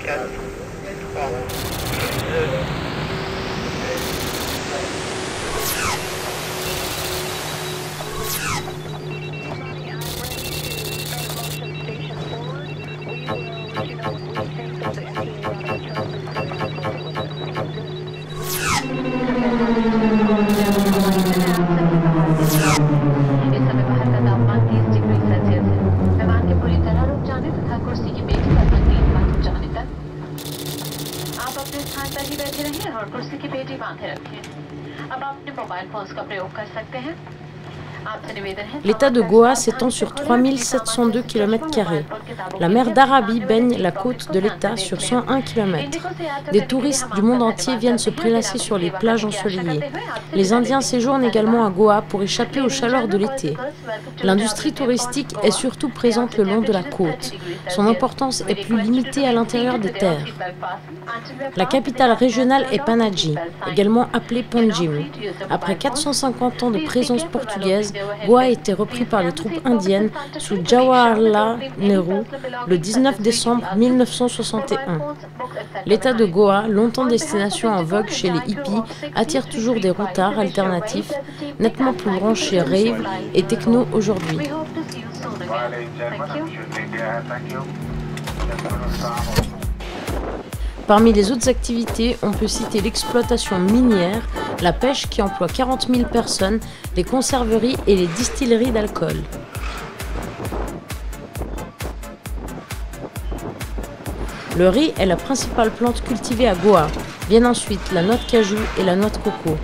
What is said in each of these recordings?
4, 3, 2, और कुर्सी की पेटी बांधे रखें। अब आप अपने मोबाइल फोन्स का प्रयोग कर सकते हैं। L'État de Goa s'étend sur 3702 km². La mer d'Arabie baigne la côte de l'État sur 101 km. Des touristes du monde entier viennent se prélasser sur les plages ensoleillées. Les Indiens séjournent également à Goa pour échapper aux chaleurs de l'été. L'industrie touristique est surtout présente le long de la côte. Son importance est plus limitée à l'intérieur des terres. La capitale régionale est Panaji, également appelée Panjim. Après 450 ans de présence portugaise, Goa a été repris par les troupes indiennes sous Jawaharlal Nehru le 19 décembre 1961. L'État de Goa, longtemps destination en vogue chez les hippies, attire toujours des routards alternatifs, nettement plus branchés rave et techno aujourd'hui. Parmi les autres activités, on peut citer l'exploitation minière, la pêche qui emploie 40 000 personnes, les conserveries et les distilleries d'alcool. Le riz est la principale plante cultivée à Goa. Viennent ensuite la noix de cajou et la noix de coco.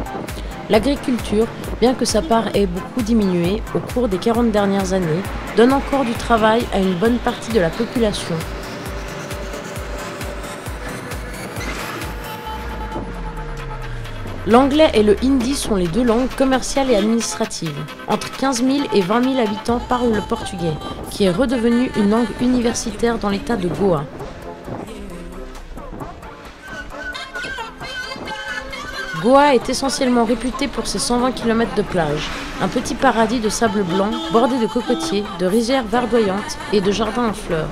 L'agriculture, bien que sa part ait beaucoup diminué au cours des 40 dernières années, donne encore du travail à une bonne partie de la population. L'anglais et le hindi sont les deux langues commerciales et administratives. Entre 15 000 et 20 000 habitants parlent le portugais, qui est redevenu une langue universitaire dans l'état de Goa. Goa est essentiellement réputé pour ses 120 km de plage, un petit paradis de sable blanc, bordé de cocotiers, de rizières verdoyantes et de jardins en fleurs.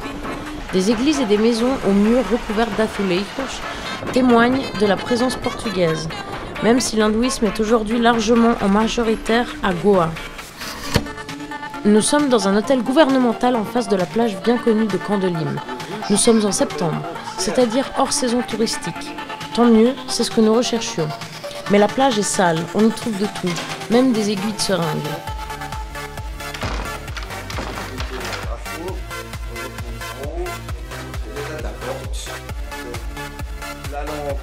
Des églises et des maisons aux murs recouverts d'azulejos témoignent de la présence portugaise, même si l'hindouisme est aujourd'hui largement en majoritaire à Goa. Nous sommes dans un hôtel gouvernemental en face de la plage bien connue de Candelim. Nous sommes en septembre, c'est-à-dire hors saison touristique. Tant mieux, c'est ce que nous recherchions. Mais la plage est sale, on y trouve de tout, même des aiguilles de seringue. La lampe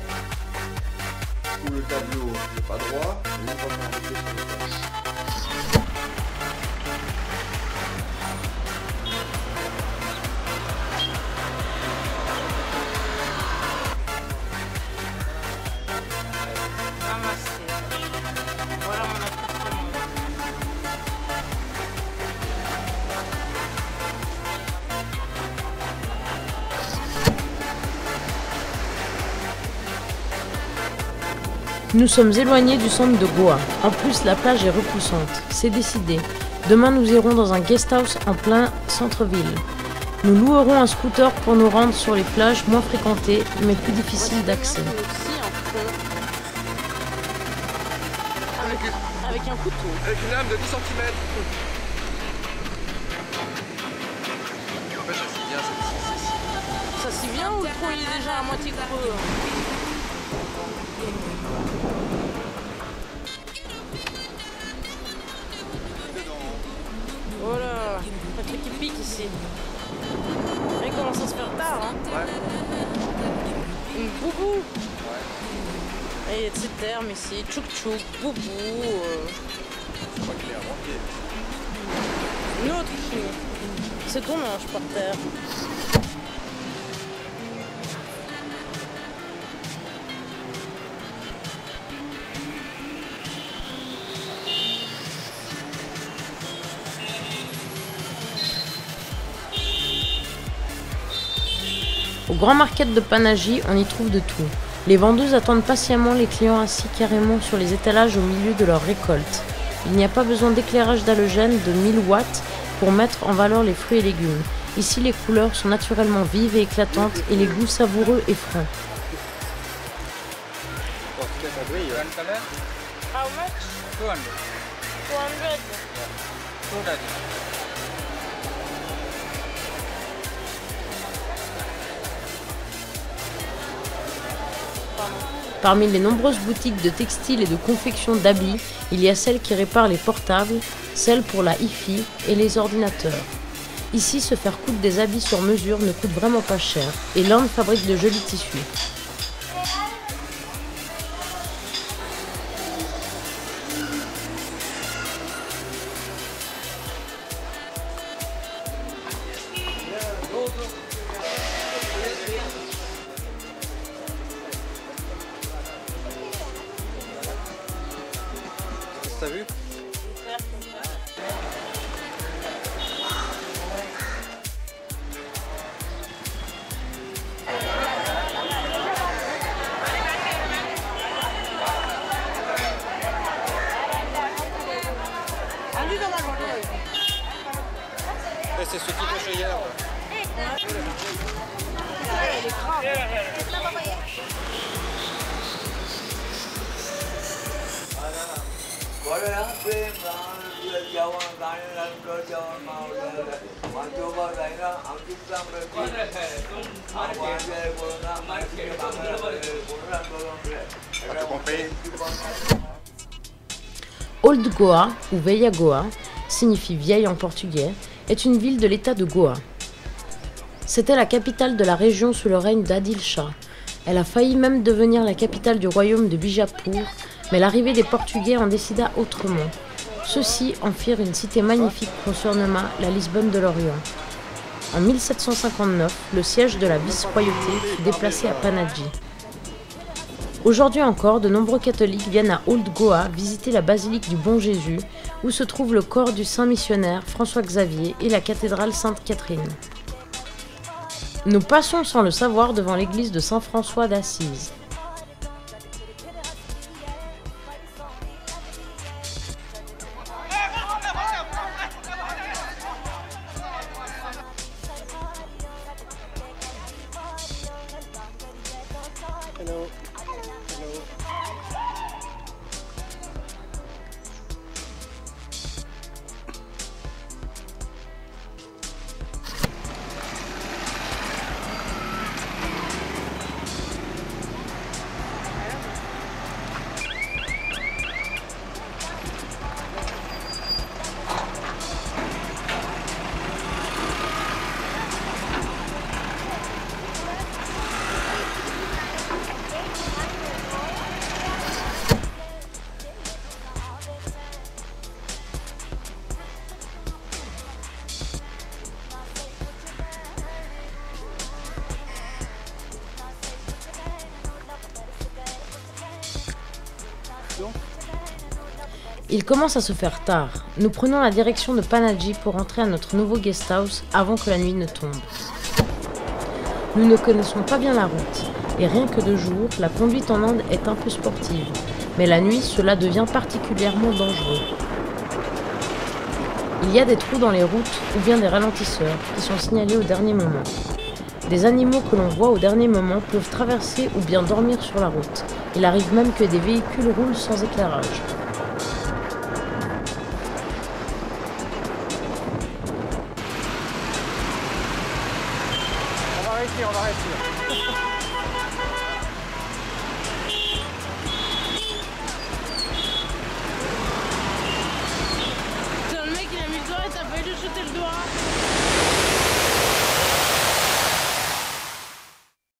ou le tableau n'est pas droit, on va m'arrêter sur le planche. Nous sommes éloignés du centre de Goa. En plus, la plage est repoussante. C'est décidé. Demain, nous irons dans un guest house en plein centre-ville. Nous louerons un scooter pour nous rendre sur les plages moins fréquentées, mais plus difficiles d'accès. Avec un couteau. Avec une lame de 10 cm. En fait, ça scie bien, Ça scie bien ou le trou il est déjà à moitié creux? Oh là, pas de truc qui pique ici. Il commence à se faire tard, hein. Ouais. Une boubou. Ouais. Et il y a de ces termes ici, tchouk tchouk, boubou. Je crois qu'il est inventé. Une autre chou. C'est ton ange par terre. Au grand market de Panaji, on y trouve de tout. Les vendeuses attendent patiemment les clients assis carrément sur les étalages au milieu de leur récolte. Il n'y a pas besoin d'éclairage d'halogène de 1000 watts pour mettre en valeur les fruits et légumes. Ici, les couleurs sont naturellement vives et éclatantes et les goûts savoureux et francs. En tout cas, ça brille. One color, How much? 200. 200. 200. Parmi les nombreuses boutiques de textiles et de confection d'habits, il y a celle qui répare les portables, celle pour la hi-fi et les ordinateurs. Ici, se faire coudre des habits sur mesure ne coûte vraiment pas cher et l'Inde fabrique de jolis tissus. T'as vu? Et c'est ce qui touche hier. Old Goa, ou Velha Goa, signifie vieille en portugais, est une ville de l'état de Goa. C'était la capitale de la région sous le règne d'Adil Shah. Elle a failli même devenir la capitale du royaume de Bijapur, mais l'arrivée des Portugais en décida autrement. Ceux-ci en firent une cité magnifique qu'on surnomma la Lisbonne de l'Orient. En 1759, le siège de la vice-royauté fut déplacé à Panaji. Aujourd'hui encore, de nombreux catholiques viennent à Old Goa visiter la basilique du Bon Jésus, où se trouve le corps du saint missionnaire François Xavier et la cathédrale Sainte-Catherine. Nous passons sans le savoir devant l'église de Saint-François d'Assise. Hello. Il commence à se faire tard. Nous prenons la direction de Panaji pour rentrer à notre nouveau guest house avant que la nuit ne tombe. Nous ne connaissons pas bien la route, et rien que de jour, la conduite en Inde est un peu sportive. Mais la nuit, cela devient particulièrement dangereux. Il y a des trous dans les routes ou bien des ralentisseurs qui sont signalés au dernier moment. Des animaux que l'on voit au dernier moment peuvent traverser ou bien dormir sur la route. Il arrive même que des véhicules roulent sans éclairage. On va réussir. Le mec il a mis le doigt et t'as failli lui jeter le doigt.